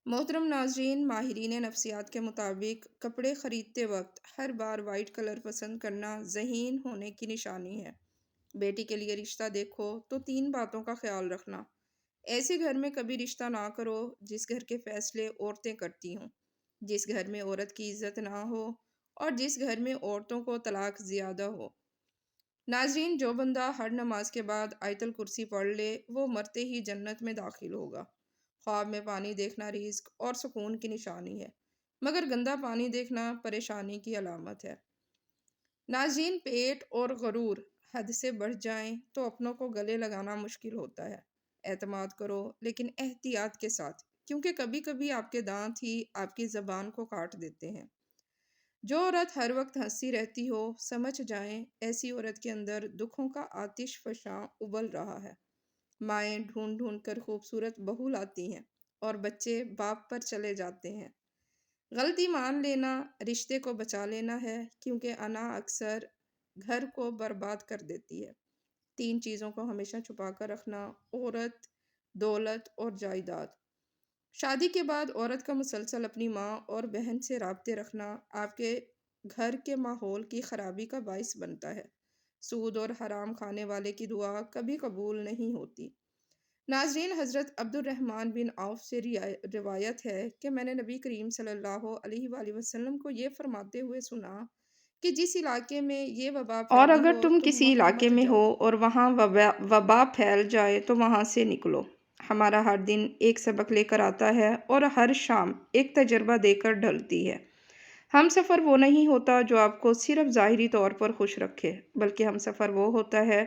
محترم ناظرین، ماہرین نفسیات کے مطابق کپڑے خریدتے وقت ہر بار وائٹ کلر پسند کرنا ذہین ہونے کی نشانی ہے۔ بیٹی کے لیے رشتہ دیکھو تو 3 باتوں کا خیال رکھنا۔ ایسے گھر میں کبھی رشتہ نہ کرو جس گھر کے فیصلے عورتیں کرتی ہوں، جس گھر میں عورت کی عزت نہ ہو اور جس گھر میں عورتوں کو طلاق زیادہ ہو۔ ناظرین، جو بندہ ہر نماز کے بعد آیت الکرسی پڑھ لے وہ مرتے ہی جنت میں داخل ہوگا۔ خواب میں پانی دیکھنا رزق اور سکون کی نشانی ہے، مگر گندا پانی دیکھنا پریشانی کی علامت ہے۔ ناظرین، پیٹ اور غرور حد سے بڑھ جائیں تو اپنوں کو گلے لگانا مشکل ہوتا ہے۔ اعتماد کرو لیکن احتیاط کے ساتھ، کیونکہ کبھی کبھی آپ کے دانت ہی آپ کی زبان کو کاٹ دیتے ہیں۔ جو عورت ہر وقت ہنسی رہتی ہو، سمجھ جائیں ایسی عورت کے اندر دکھوں کا آتش فشاں ابل رہا ہے۔ مائیں ڈھونڈ ڈھونڈ کر خوبصورت بہو لاتی ہیں اور بچے باپ پر چلے جاتے ہیں۔ غلطی مان لینا رشتے کو بچا لینا ہے، کیونکہ انا اکثر گھر کو برباد کر دیتی ہے۔ 3 چیزوں کو ہمیشہ چھپا کر رکھنا: عورت، دولت اور جائیداد۔ شادی کے بعد عورت کا مسلسل اپنی ماں اور بہن سے رابطے رکھنا آپ کے گھر کے ماحول کی خرابی کا باعث بنتا ہے۔ سود اور حرام کھانے والے کی دعا کبھی قبول نہیں ہوتی۔ ناظرین، حضرت عبد الرحمن بن عوف سے روایت ہے کہ میں نے نبی کریم صلی اللہ علیہ وآلہ وسلم کو یہ فرماتے ہوئے سنا کہ جس علاقے میں یہ وبا اور پھیلی اگر ہو تم تم کسی وہاں علاقے مت میں جاؤ۔ ہو اور وہاں وبا پھیل جائے تو وہاں سے نکلو۔ ہمارا ہر دن ایک سبق لے کر آتا ہے اور ہر شام ایک تجربہ دے کر ڈھلتی ہے۔ ہم سفر وہ نہیں ہوتا جو آپ کو صرف ظاہری طور پر خوش رکھے، بلکہ ہم سفر وہ ہوتا ہے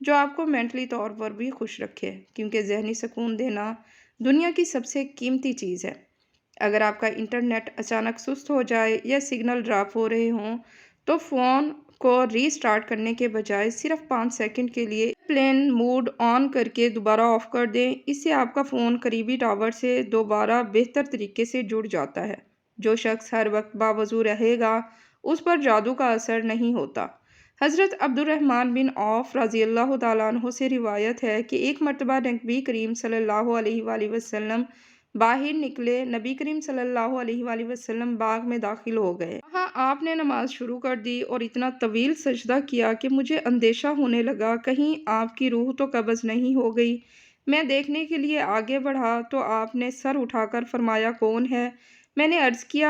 جو آپ کو مینٹلی طور پر بھی خوش رکھے، کیونکہ ذہنی سکون دینا دنیا کی سب سے قیمتی چیز ہے۔ اگر آپ کا انٹرنیٹ اچانک سست ہو جائے یا سگنل ڈراپ ہو رہے ہوں تو فون کو ری سٹارٹ کرنے کے بجائے صرف 5 سیکنڈ کے لیے پلین موڈ آن کر کے دوبارہ آف کر دیں۔ اس سے آپ کا فون قریبی ٹاور سے دوبارہ بہتر طریقے سے جڑ جاتا ہے۔ جو شخص ہر وقت باوضو رہے گا اس پر جادو کا اثر نہیں ہوتا۔ حضرت عبد الرحمن بن عوف رضی اللہ تعالیٰ عنہ سے روایت ہے کہ ایک مرتبہ نبی کریم صلی اللہ علیہ وآلہ وسلم باہر نکلے۔ نبی کریم صلی اللہ علیہ وآلہ وسلم باغ میں داخل ہو گئے۔ وہاں آپ نے نماز شروع کر دی اور اتنا طویل سجدہ کیا کہ مجھے اندیشہ ہونے لگا کہیں آپ کی روح تو قبض نہیں ہو گئی۔ میں دیکھنے کے لیے آگے بڑھا تو آپ نے سر اٹھا کر فرمایا، کون ہے؟ میں نے عرض کیا،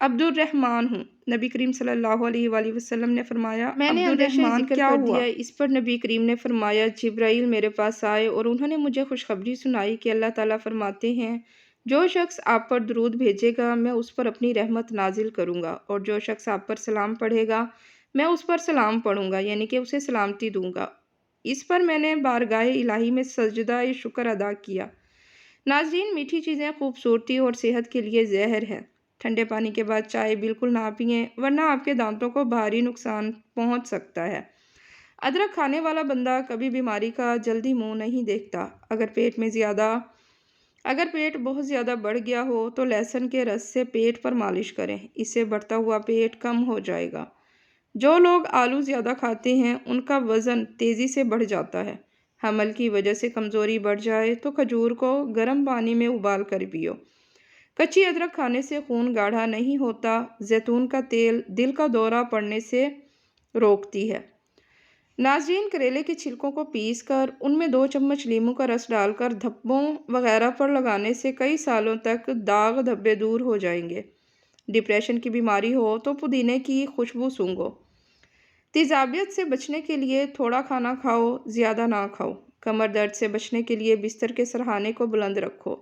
عبد الرحمن ہوں۔ نبی کریم صلی اللہ علیہ وآلہ وسلم نے فرمایا، میں نے عبد اندیشہ الرحمن ذکر کیا کر ہوا؟ دیا۔ اس پر نبی کریم نے فرمایا، جبرائیل میرے پاس آئے اور انہوں نے مجھے خوشخبری سنائی کہ اللہ تعالیٰ فرماتے ہیں، جو شخص آپ پر درود بھیجے گا میں اس پر اپنی رحمت نازل کروں گا، اور جو شخص آپ پر سلام پڑھے گا میں اس پر سلام پڑھوں گا، یعنی کہ اسے سلامتی دوں گا۔ اس پر میں نے بارگاہ الہی میں سجدہ شکر ادا کیا۔ ناظرین، میٹھی چیزیں خوبصورتی اور صحت کے لیے زہر ہے۔ ٹھنڈے پانی کے بعد چائے بالکل نہ پئیں، ورنہ آپ کے دانتوں کو بھاری نقصان پہنچ سکتا ہے۔ ادرک کھانے والا بندہ کبھی بیماری کا جلدی منہ نہیں دیکھتا۔ اگر پیٹ بہت زیادہ بڑھ گیا ہو تو لہسن کے رس سے پیٹ پر مالش کریں، اس سے بڑھتا ہوا پیٹ کم ہو جائے گا۔ جو لوگ آلو زیادہ کھاتے ہیں ان کا وزن تیزی سے بڑھ جاتا ہے۔ حمل کی وجہ سے کمزوری بڑھ جائے تو کھجور کو گرم پانی میں ابال کر پیو۔ کچی ادرک کھانے سے خون گاڑھا نہیں ہوتا۔ زیتون کا تیل دل کا دورہ پڑنے سے روکتی ہے۔ ناظرین، کریلے کے چھلکوں کو پیس کر ان میں 2 چمچ لیموں کا رس ڈال کر دھبوں وغیرہ پر لگانے سے کئی سالوں تک داغ دھبے دور ہو جائیں گے۔ ڈپریشن کی بیماری ہو تو پودینے کی خوشبو سونگھو۔ تیزابیت سے بچنے کے لیے تھوڑا کھانا کھاؤ، زیادہ نہ کھاؤ۔ کمر درد سے بچنے کے لیے بستر کے سرہانے کو بلند رکھو۔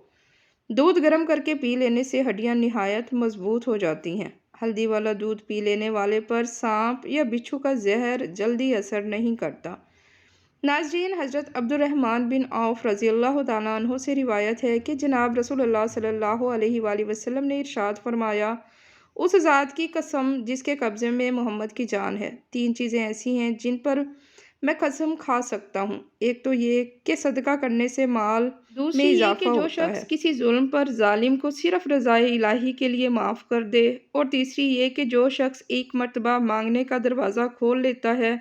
دودھ گرم کر کے پی لینے سے ہڈیاں نہایت مضبوط ہو جاتی ہیں۔ ہلدی والا دودھ پی لینے والے پر سانپ یا بچھو کا زہر جلدی اثر نہیں کرتا۔ ناظرین، حضرت عبد الرحمن بن عوف رضی اللہ تعالیٰ عنہ سے روایت ہے کہ جناب رسول اللہ صلی اللہ علیہ وآلہ وسلم نے ارشاد فرمایا، اس ذات کی قسم جس کے قبضے میں محمد کی جان ہے، 3 چیزیں ایسی ہیں جن پر میں قسم کھا سکتا ہوں۔ ایک تو یہ کہ صدقہ کرنے سے مال میں دوسری یہ اضافہ کہ جو ہوتا ہے، شخص کسی ظلم پر ظالم کو صرف رضائے الہی کے لیے معاف کر دے، اور تیسری یہ کہ جو شخص ایک مرتبہ مانگنے کا دروازہ کھول لیتا ہے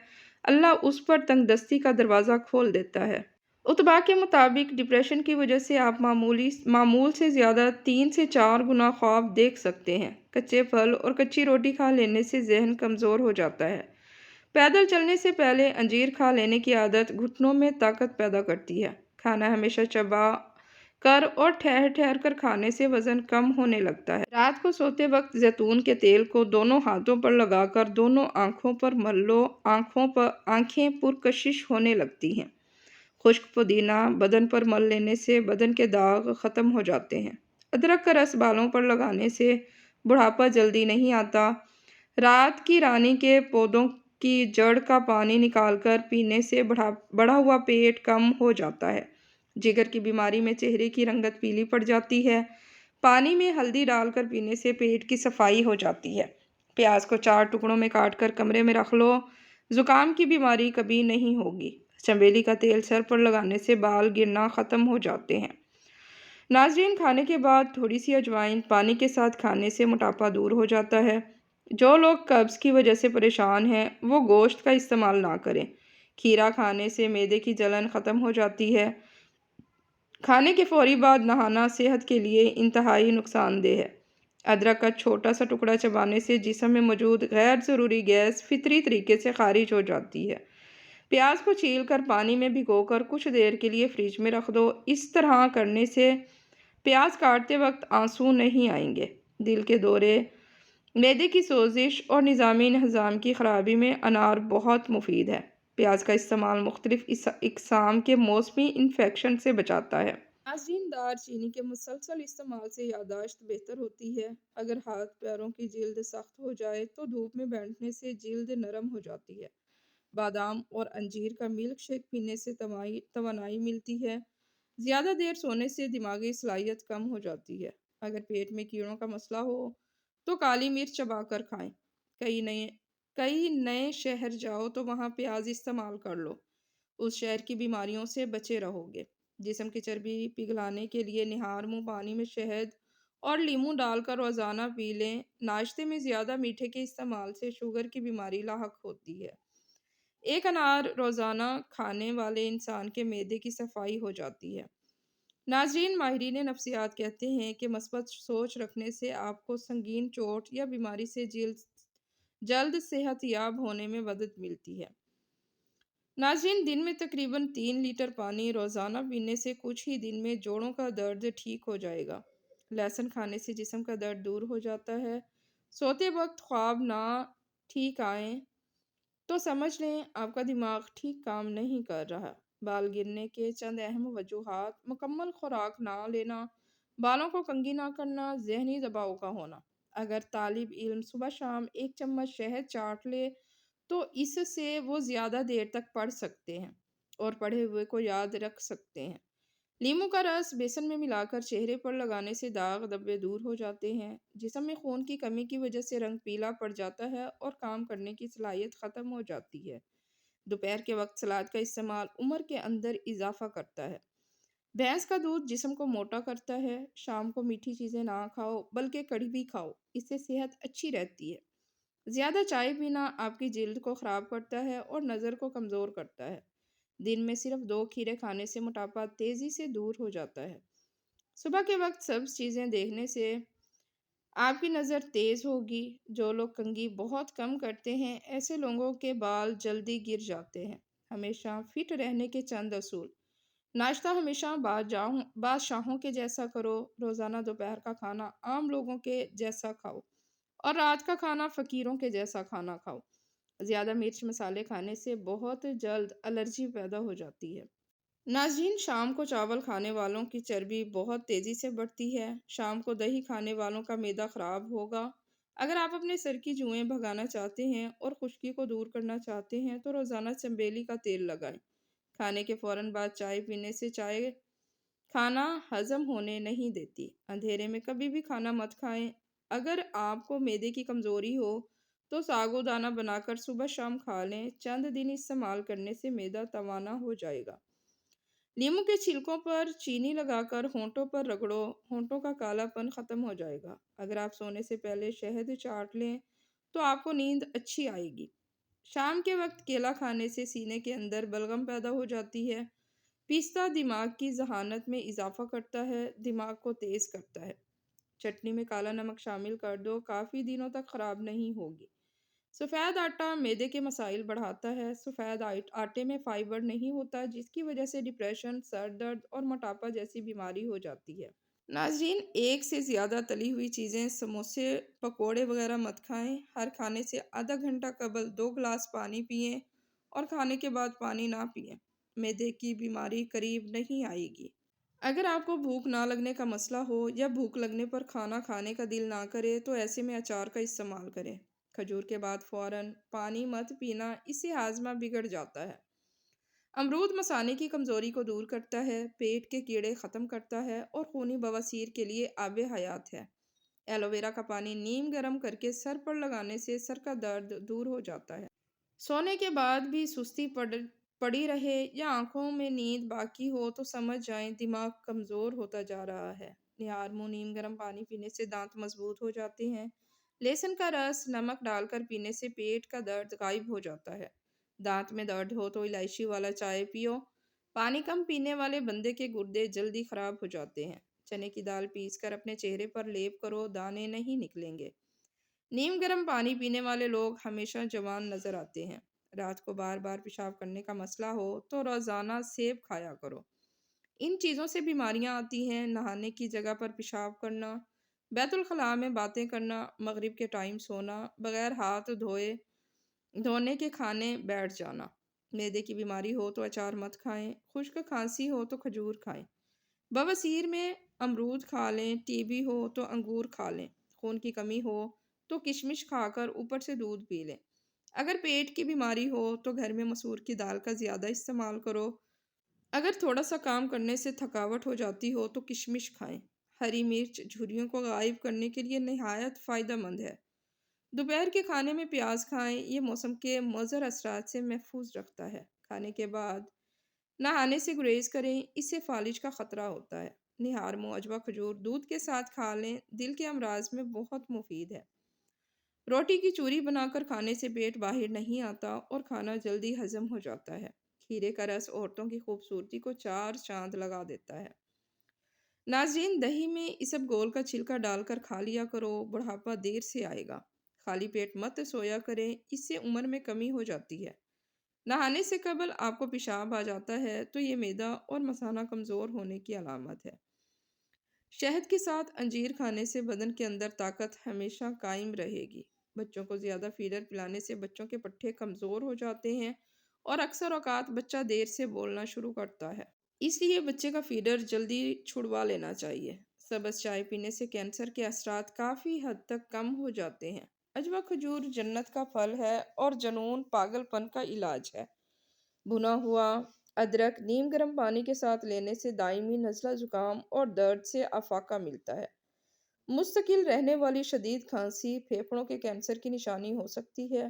اللہ اس پر تنگ دستی کا دروازہ کھول دیتا ہے۔ اطباء کے مطابق ڈپریشن کی وجہ سے آپ معمول سے زیادہ 3 سے 4 گنا خواب دیکھ سکتے ہیں۔ کچے پھل اور کچی روٹی کھا لینے سے ذہن کمزور ہو جاتا ہے۔ پیدل چلنے سے پہلے انجیر کھا لینے کی عادت گھٹنوں میں طاقت پیدا کرتی ہے۔ کھانا ہمیشہ چبا کر اور ٹھہر ٹھہر کر کھانے سے وزن کم ہونے لگتا ہے۔ رات کو سوتے وقت زیتون کے تیل کو دونوں ہاتھوں پر لگا کر دونوں آنکھوں پر مل لو، آنکھیں پرکشش ہونے لگتی ہیں۔ خشک پودینہ بدن پر مل لینے سے بدن کے داغ ختم ہو جاتے ہیں۔ ادرک کا رس بالوں پر لگانے سے بڑھاپا جلدی نہیں آتا۔ رات کی رانی کے پودوں کی جڑ کا پانی نکال کر پینے سے بڑھا ہوا پیٹ کم ہو جاتا ہے۔ جگر کی بیماری میں چہرے کی رنگت پیلی پڑ جاتی ہے۔ پانی میں ہلدی ڈال کر پینے سے پیٹ کی صفائی ہو جاتی ہے۔ پیاز کو 4 ٹکڑوں میں کاٹ کر کمرے میں رکھ لو، زکام کی بیماری کبھی نہیں ہوگی۔ چنبیلی کا تیل سر پر لگانے سے بال گرنا ختم ہو جاتے ہیں۔ ناظرین، کھانے کے بعد تھوڑی سی اجوائن پانی کے ساتھ کھانے سے موٹاپا دور ہو جاتا ہے۔ جو لوگ قبض کی وجہ سے پریشان ہیں وہ گوشت کا استعمال نہ کریں۔ کھیرا کھانے سے معدے کی جلن ختم ہو جاتی ہے۔ کھانے کے فوری بعد نہانا صحت کے لیے انتہائی نقصان دہ ہے۔ ادرک کا چھوٹا سا ٹکڑا چبانے سے جسم میں موجود غیر ضروری گیس فطری طریقے سے خارج ہو جاتی ہے۔ پیاز کو چھیل کر پانی میں بھگو کر کچھ دیر کے لیے فریج میں رکھ دو۔ اس طرح کرنے سے پیاز کاٹتے وقت آنسو نہیں آئیں گے۔ دل کے دورے، معدے کی سوزش اور نظام ہضم کی خرابی میں انار بہت مفید ہے۔ پیاز کا استعمال مختلف اقسام کے موسمی انفیکشن سے بچاتا ہے۔ ناظرین، دار چینی کے مسلسل استعمال سے یادداشت بہتر ہوتی ہے۔ اگر ہاتھ پیروں کی جلد سخت ہو جائے تو دھوپ میں بیٹھنے سے جلد نرم ہو جاتی ہے۔ بادام اور انجیر کا ملک شیک پینے سے توانائی ملتی ہے۔ زیادہ دیر سونے سے دماغی صلاحیت کم ہو جاتی ہے۔ اگر پیٹ میں کیڑوں کا مسئلہ ہو تو کالی مرچ چبا کر کھائیں۔ کئی نئے شہر جاؤ تو وہاں پیاز استعمال کر لو، اس شہر کی بیماریوں سے بچے رہو گے۔ جسم کی چربی پگھلانے کے لیے نہار منہ پانی میں شہد اور لیموں ڈال کر روزانہ پی لیں۔ ناشتے میں زیادہ میٹھے کے استعمال سے شوگر کی بیماری لاحق ہوتی ہے۔ ایک انار روزانہ کھانے والے انسان کے معدے کی صفائی ہو جاتی ہے۔ ناظرین، ماہرین نفسیات کہتے ہیں کہ مثبت سوچ رکھنے سے آپ کو سنگین چوٹ یا بیماری سے جلد صحت یاب ہونے میں مدد ملتی ہے۔ ناظرین، دن میں تقریباً 3 لیٹر پانی روزانہ پینے سے کچھ ہی دن میں جوڑوں کا درد ٹھیک ہو جائے گا۔ لہسن کھانے سے جسم کا درد دور ہو جاتا ہے۔ سوتے وقت خواب نہ ٹھیک آئیں تو سمجھ لیں آپ کا دماغ ٹھیک کام نہیں کر رہا۔ بال گرنے کے چند اہم وجوہات: مکمل خوراک نہ لینا، بالوں کو کنگھی نہ کرنا، ذہنی دباؤ کا ہونا۔ اگر طالب علم صبح شام 1 چمچ شہد چاٹ لے تو اس سے وہ زیادہ دیر تک پڑھ سکتے ہیں اور پڑھے ہوئے کو یاد رکھ سکتے ہیں۔ لیموں کا رس بیسن میں ملا کر چہرے پر لگانے سے داغ دھبے دور ہو جاتے ہیں۔ جسم میں خون کی کمی کی وجہ سے رنگ پیلا پڑ جاتا ہے اور کام کرنے کی صلاحیت ختم ہو جاتی ہے۔ دوپہر کے وقت سلاد کا استعمال عمر کے اندر اضافہ کرتا ہے۔ بھینس کا دودھ جسم کو موٹا کرتا ہے۔ شام کو میٹھی چیزیں نہ کھاؤ بلکہ کڑھی بھی کھاؤ، اس سے صحت اچھی رہتی ہے۔ زیادہ چائے پینا آپ کی جلد کو خراب کرتا ہے اور نظر کو کمزور کرتا ہے۔ دن میں صرف 2 کھیرے کھانے سے موٹاپا تیزی سے دور ہو جاتا ہے۔ صبح کے وقت سبز چیزیں دیکھنے سے آپ کی نظر تیز ہوگی۔ جو لوگ کنگھی بہت کم کرتے ہیں ایسے لوگوں کے بال جلدی گر جاتے ہیں۔ ہمیشہ فٹ رہنے کے چند اصول: ناشتہ ہمیشہ بادشاہوں کے جیسا کرو۔ روزانہ دوپہر کا کھانا عام لوگوں کے جیسا کھاؤ اور رات کا کھانا فقیروں کے جیسا کھانا کھاؤ۔ زیادہ مرچ مسالے کھانے سے بہت جلد الرجی پیدا ہو جاتی ہے۔ ناظرین، شام کو چاول کھانے والوں کی چربی بہت تیزی سے بڑھتی ہے۔ شام کو دہی کھانے والوں کا معدہ خراب ہوگا۔ اگر آپ اپنے سر کی جوئیں بھگانا چاہتے ہیں اور خشکی کو دور کرنا چاہتے ہیں تو روزانہ چنبیلی کا تیل لگائیں۔ کھانے کے فوراً بعد چائے پینے سے چائے کھانا ہضم ہونے نہیں دیتی۔ اندھیرے میں کبھی بھی کھانا مت کھائیں۔ اگر آپ کو معدے کی کمزوری ہو تو ساگو دانہ بنا کر صبح شام کھا لیں۔ چند دن استعمال کرنے سے معدہ توانا ہو جائے گا۔ لیموں کے چھلکوں پر چینی لگا کر ہونٹوں پر رگڑو، ہونٹوں کا کالا پن ختم ہو جائے گا۔ اگر آپ سونے سے پہلے شہد چاٹ لیں تو آپ کو نیند اچھی آئے گی۔ شام کے وقت کیلا کھانے سے سینے کے اندر بلغم پیدا ہو جاتی ہے۔ پستہ دماغ کی ذہانت میں اضافہ کرتا ہے، دماغ کو تیز کرتا ہے۔ چٹنی میں کالا نمک شامل کر دو، کافی دنوں تک خراب نہیں ہوگی۔ سفید آٹا معدے کے مسائل بڑھاتا ہے۔ سفید آٹے میں فائبر نہیں ہوتا، جس کی وجہ سے ڈپریشن، سر درد اور موٹاپا جیسی بیماری ہو جاتی ہے۔ ناظرین، ایک سے زیادہ تلی ہوئی چیزیں، سموسے، پکوڑے وغیرہ مت کھائیں۔ ہر کھانے سے آدھا گھنٹہ قبل 2 گلاس پانی پئیں اور کھانے کے بعد پانی نہ پئیں۔ معدے کی بیماری قریب نہیں آئے گی۔ اگر آپ کو بھوک نہ لگنے کا مسئلہ ہو یا بھوک لگنے پر کھانا کھانے کا دل نہ کرے تو ایسے میں اچار کا استعمال کریں۔ کھجور کے بعد فوراً پانی مت پینا، اس سے ہاضمہ بگڑ جاتا ہے۔ امرود مثانے کی کمزوری کو دور کرتا ہے، پیٹ کے کیڑے ختم کرتا ہے اور خونی بواسیر کے لیے آب حیات ہے۔ ایلو ویرا کا پانی نیم گرم کر کے سر پر لگانے سے سر کا درد دور ہو جاتا ہے۔ سونے کے بعد بھی سستی پڑی رہے یا آنکھوں میں نیند باقی ہو تو سمجھ جائیں دماغ کمزور ہوتا جا رہا ہے۔ نہار منہ نیم گرم پانی پینے سے دانت مضبوط ہو جاتے ہیں۔ لہسن کا رس نمک ڈال کر پینے سے پیٹ کا درد غائب ہو جاتا ہے۔ دانت میں درد ہو تو الائچی والا چائے پیو۔ پانی کم پینے والے بندے کے گردے جلدی خراب ہو جاتے ہیں۔ چنے کی دال پیس کر اپنے چہرے پر لیپ کرو، دانے نہیں نکلیں گے۔ نیم گرم پانی پینے والے لوگ ہمیشہ جوان نظر آتے ہیں۔ رات کو بار بار پیشاب کرنے کا مسئلہ ہو تو روزانہ سیب کھایا کرو۔ ان چیزوں سے بیماریاں آتی ہیں: نہانے کی جگہ پر پیشاب کرنا، بیت الخلاء میں باتیں کرنا، مغرب کے ٹائم سونا، بغیر ہاتھ دھونے کے کھانے بیٹھ جانا۔ معدے کی بیماری ہو تو اچار مت کھائیں۔ خشک کھانسی ہو تو کھجور کھائیں۔ بواسیر میں امرود کھا لیں۔ ٹی بی ہو تو انگور کھا لیں۔ خون کی کمی ہو تو کشمش کھا کر اوپر سے دودھ پی لیں۔ اگر پیٹ کی بیماری ہو تو گھر میں مسور کی دال کا زیادہ استعمال کرو۔ اگر تھوڑا سا کام کرنے سے تھکاوٹ ہو جاتی ہو تو کشمش کھائیں۔ ہری مرچ جھریوں کو غائب کرنے کے لیے نہایت فائدہ مند ہے۔ دوپہر کے کھانے میں پیاز کھائیں، یہ موسم کے مضر اثرات سے محفوظ رکھتا ہے۔ کھانے کے بعد نہانے سے گریز کریں، اس سے فالج کا خطرہ ہوتا ہے۔ نہار منہ عجوہ کھجور دودھ کے ساتھ کھا لیں، دل کے امراض میں بہت مفید ہے۔ روٹی کی چوری بنا کر کھانے سے پیٹ باہر نہیں آتا اور کھانا جلدی ہضم ہو جاتا ہے۔ کھیرے کا رس عورتوں کی خوبصورتی کو 4 چاند لگا دیتا ہے۔ ناظرین، دہی میں اسب گول کا چھلکا ڈال کر کھا لیا کرو، بڑھاپا دیر سے آئے گا۔ خالی پیٹ مت سویا کریں، اس سے عمر میں کمی ہو جاتی ہے۔ نہانے سے قبل آپ کو پیشاب آ جاتا ہے تو یہ معدہ اور مثانہ کمزور ہونے کی علامت ہے۔ شہد کے ساتھ انجیر کھانے سے بدن کے اندر طاقت ہمیشہ قائم رہے گی۔ بچوں کو زیادہ فیڈر پلانے سے بچوں کے پٹھے کمزور ہو جاتے ہیں اور اکثر اوقات بچہ دیر سے بولنا شروع کرتا ہے۔ اس لیے بچے کا فیڈر جلدی چھڑوا لینا چاہیے۔ سبز چائے پینے سے کینسر کے اثرات کافی حد تک کم ہو جاتے ہیں۔ عجوہ کھجور جنت کا پھل ہے اور جنون پاگل پن کا علاج ہے۔ بھنا ہوا ادرک نیم گرم پانی کے ساتھ لینے سے دائمی نزلہ زکام اور درد سے افاقہ ملتا ہے۔ مستقل رہنے والی شدید کھانسی پھیپھڑوں کے کینسر کی نشانی ہو سکتی ہے۔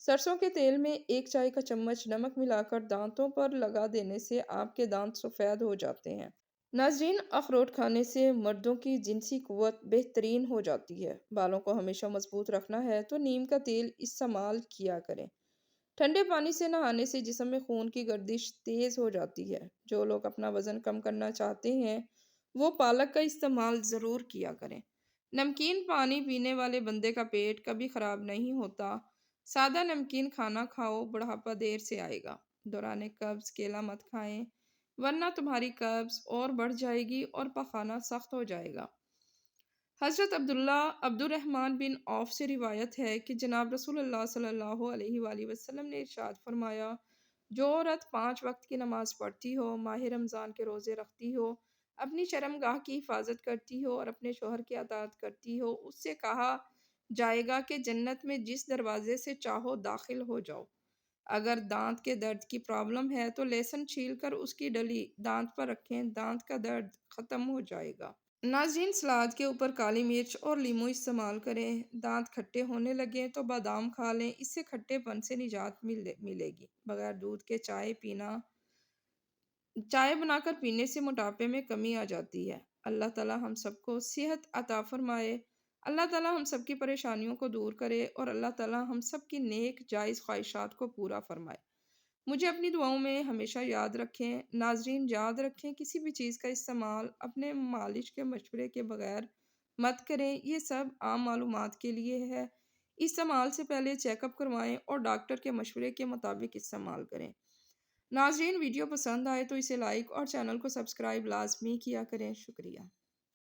سرسوں کے تیل میں 1 چائے کا چمچ نمک ملا کر دانتوں پر لگا دینے سے آپ کے دانت سفید ہو جاتے ہیں۔ ناظرین، اخروٹ کھانے سے مردوں کی جنسی قوت بہترین ہو جاتی ہے۔ بالوں کو ہمیشہ مضبوط رکھنا ہے تو نیم کا تیل استعمال کیا کریں۔ ٹھنڈے پانی سے نہانے سے جسم میں خون کی گردش تیز ہو جاتی ہے۔ جو لوگ اپنا وزن کم کرنا چاہتے ہیں وہ پالک کا استعمال ضرور کیا کریں۔ نمکین پانی پینے والے بندے کا پیٹ کبھی خراب نہیں ہوتا۔ سادہ نمکین کھانا کھاؤ، بڑھاپا دیر سے آئے گا۔ دوران قبض کیلا مت کھائیں ورنہ تمہاری قبض اور بڑھ جائے گی اور پخانا سخت ہو جائے گا۔ حضرت عبد الرحمن بن عوف سے روایت ہے کہ جناب رسول اللہ صلی اللہ علیہ وآلہ وسلم نے ارشاد فرمایا، جو عورت 5 وقت کی نماز پڑھتی ہو، ماہ رمضان کے روزے رکھتی ہو، اپنی شرم گاہ کی حفاظت کرتی ہو اور اپنے شوہر کی اطاعت کرتی ہو، اس سے کہا جائے گا کہ جنت میں جس دروازے سے چاہو داخل ہو جاؤ۔ اگر دانت کے درد کی پرابلم ہے تو لہسن چھیل کر اس کی ڈلی دانت پر رکھیں، دانت کا درد ختم ہو جائے گا۔ ناظرین، سلاد کے اوپر کالی مرچ اور لیمو استعمال کریں۔ دانت کھٹے ہونے لگیں تو بادام کھا لیں، اس سے کھٹے پن سے نجات ملے گی۔ بغیر دودھ کے چائے بنا کر پینے سے موٹاپے میں کمی آ جاتی ہے۔ اللہ تعالی ہم سب کو صحت عطا فرمائے۔ اللہ تعالی ہم سب کی پریشانیوں کو دور کرے اور اللہ تعالی ہم سب کی نیک جائز خواہشات کو پورا فرمائے۔ مجھے اپنی دعاؤں میں ہمیشہ یاد رکھیں۔ ناظرین، یاد رکھیں کسی بھی چیز کا استعمال اپنے مالج کے مشورے کے بغیر مت کریں۔ یہ سب عام معلومات کے لیے ہے۔ استعمال سے پہلے چیک اپ کروائیں اور ڈاکٹر کے مشورے کے مطابق استعمال کریں۔ ناظرین، ویڈیو پسند آئے تو اسے لائک اور چینل کو سبسکرائب لازمی کیا کریں۔ شکریہ۔